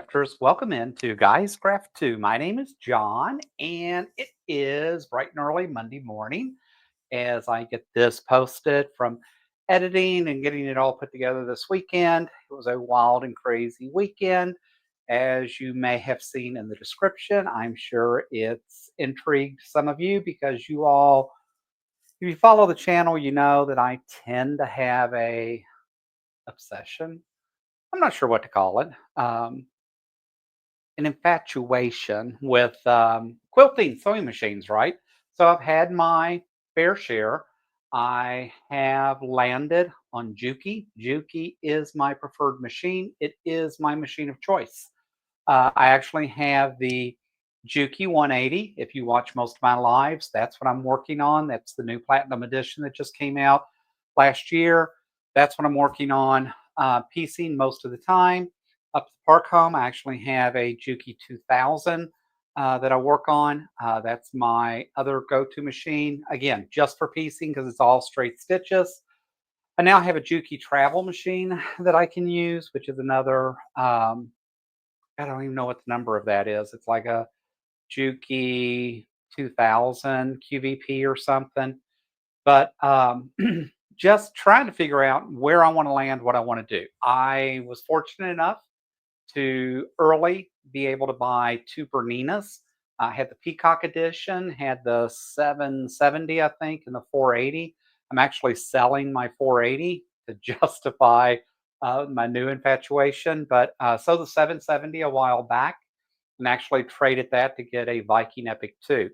crafters, welcome into Guys Craft 2. My name is John, and it is bright and early Monday morning as I get this posted from editing and getting it all put together this weekend. It was a wild and crazy weekend. As you may have seen in the description, I'm sure it's intrigued some of you because you all, if you follow the channel, you know that I tend to have a obsession. I'm not sure what to call it. An infatuation with quilting sewing machines, right? So I've had my fair share. I have landed on Juki. Juki is my preferred machine. It is my machine of choice. I actually have the Juki 180. If you watch most of my lives, that's what I'm working on. That's the new Platinum Edition that just came out last year. That's what I'm working on piecing most of the time. Up at the park home, I actually have a Juki 2000 that I work on. That's my other go-to machine. Again, just for piecing because it's all straight stitches. I now have a Juki travel machine that I can use, which is another, I don't even know what the number of that is. It's like a Juki 2000 QVP or something. But just trying to figure out where I want to land, what I want to do. I was fortunate enough to early be able to buy two Berninas. I had the Peacock Edition, had the 770, I think, and the 480. I'm actually selling my 480 to justify my new infatuation. But so the 770 a while back and actually traded that to get a Viking Epic 2.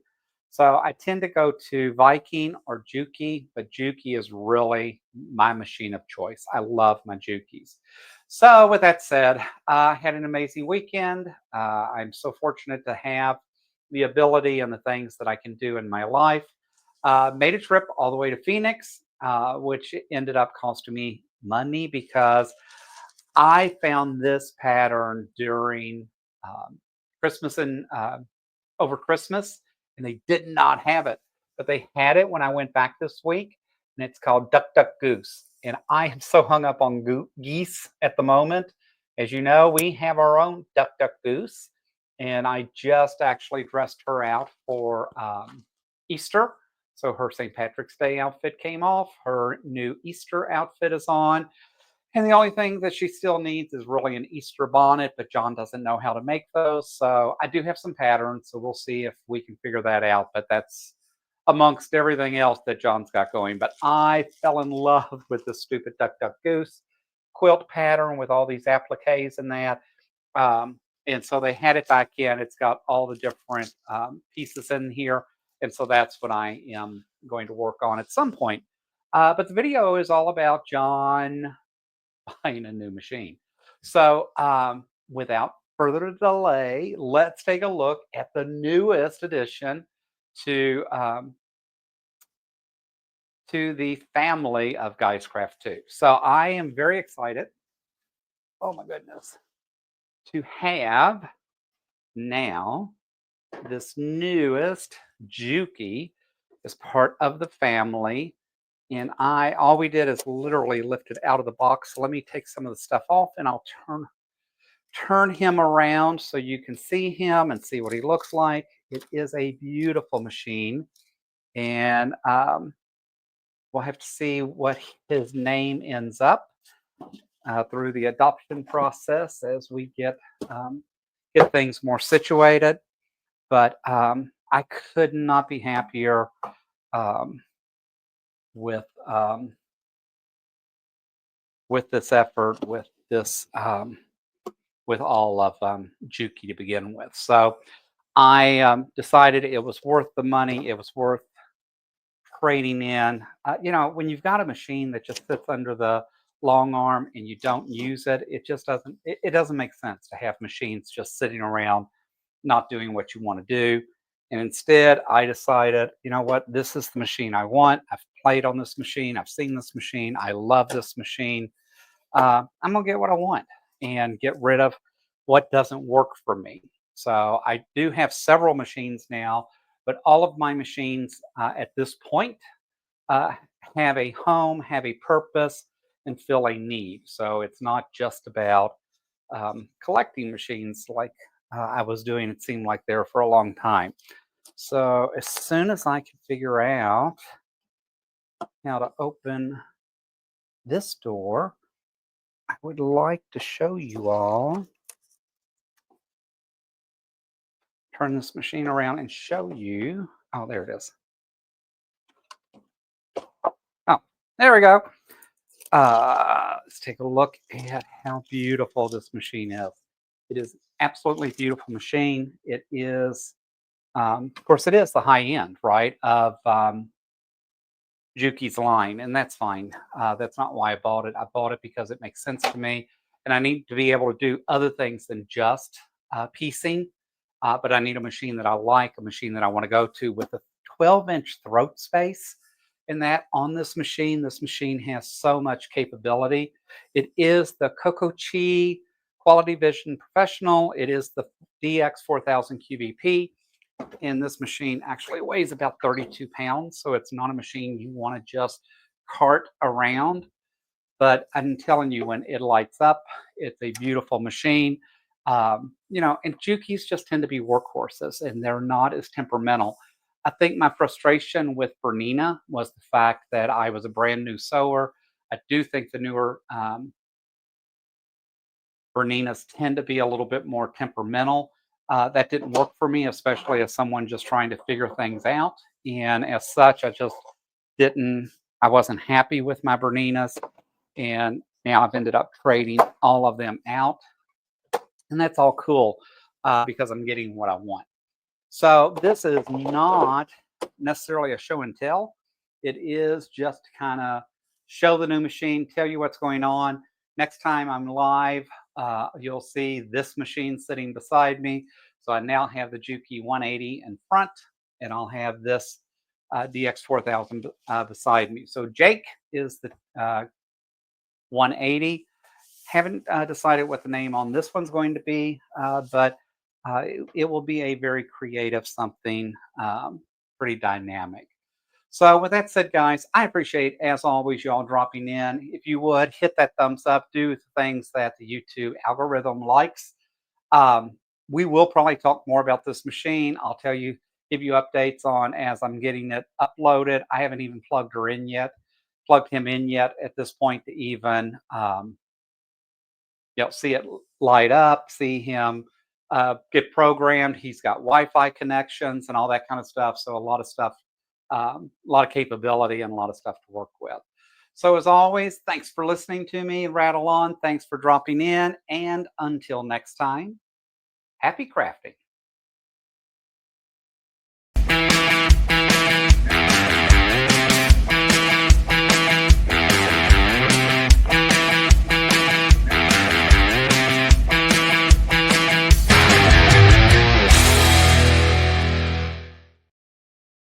So I tend to go to Viking or Juki, but Juki is really my machine of choice. I love my Jukis. So with that said, I had an amazing weekend. I'm so fortunate to have the ability and the things that I can do in my life. Made a trip all the way to Phoenix, which ended up costing me money because I found this pattern during Christmas and over Christmas, and they did not have it, but they had it when I went back this week, and it's called Duck Duck Goose. And I am so hung up on geese at the moment. As you know, we have our own Duck Duck Goose, and I just actually dressed her out for Easter. So her St. Patrick's Day outfit came off. Her new Easter outfit is on. And the only thing that she still needs is really an Easter bonnet, but John doesn't know how to make those. So I do have some patterns, so we'll see if we can figure that out. But that's amongst everything else that John's got going. But I fell in love with this stupid Duck Duck Goose quilt pattern with all these appliques and that. And so they had it back in. It's got all the different pieces in here. And so that's what I am going to work on at some point. But the video is all about John buying a new machine. So without further delay, let's take a look at the newest addition to the family of Guys Craft 2. So I am very excited. Oh my goodness. To have now this newest Juki as part of the family. And all we did is literally lift it out of the box. So let me take some of the stuff off and I'll turn him around so you can see him and see what he looks like. It is a beautiful machine. And we'll have to see what his name ends up through the adoption process as we get things more situated. But I could not be happier with this effort, with this, with all of Juki to begin with. So I decided it was worth the money. It was worth trading in. You know, when you've got a machine that just sits under the long arm and you don't use it, it just doesn't. It doesn't make sense to have machines just sitting around not doing what you want to do. And instead, I decided, you know what, this is the machine I want. I've played on this machine. I've seen this machine. I love this machine. I'm going to get what I want and get rid of what doesn't work for me. So I do have several machines now, but all of my machines at this point have a home, have a purpose, and fill a need. So it's not just about collecting machines like I was doing. It seemed like there for a long time. So as soon as I can figure out how to open this door, I would like to show you all, turn this machine around and show you. Oh, there it is. Oh, there we go. Let's take a look at how beautiful this machine is. It is absolutely beautiful machine. It is, of course, it is the high end, right, of Juki's line, and that's fine. That's not why I bought it. I bought it because it makes sense to me, and I need to be able to do other things than just piecing. But I need a machine that I like, a machine that I want to go to with a 12-inch throat space. And that on this machine has so much capability. It is the Coco Chi Quality Vision Professional. It is the DX4000QVP, and this machine actually weighs about 32 pounds. So it's not a machine you want to just cart around. But I'm telling you, when it lights up, it's a beautiful machine. And Jukis just tend to be workhorses and they're not as temperamental. I think my frustration with Bernina was the fact that I was a brand new sewer. I do think the newer Berninas tend to be a little bit more temperamental. That didn't work for me, especially as someone just trying to figure things out. And as such, I just didn't, I wasn't happy with my Berninas. And now I've ended up trading all of them out. And that's all cool because I'm getting what I want. So this is not necessarily a show and tell. It is just to kind of show the new machine, tell you what's going on. Next time I'm live, you'll see this machine sitting beside me. So I now have the Juki 180 in front, and I'll have this DX4000 beside me. So Jake is the 180. Haven't decided what the name on this one's going to be, but it will be a very creative something, pretty dynamic. So with that said, guys, I appreciate, as always, y'all dropping in. If you would, hit that thumbs up, do the things that the YouTube algorithm likes. Um, we will probably talk more about this machine. I'll tell you, give you updates on as I'm getting it uploaded. I haven't even plugged him in yet at this point to even see it light up, see him get programmed. He's got Wi-Fi connections and all that kind of stuff. So a lot of stuff, a lot of capability and a lot of stuff to work with. So as always, thanks for listening to me rattle on. Thanks for dropping in. And until next time, happy crafting.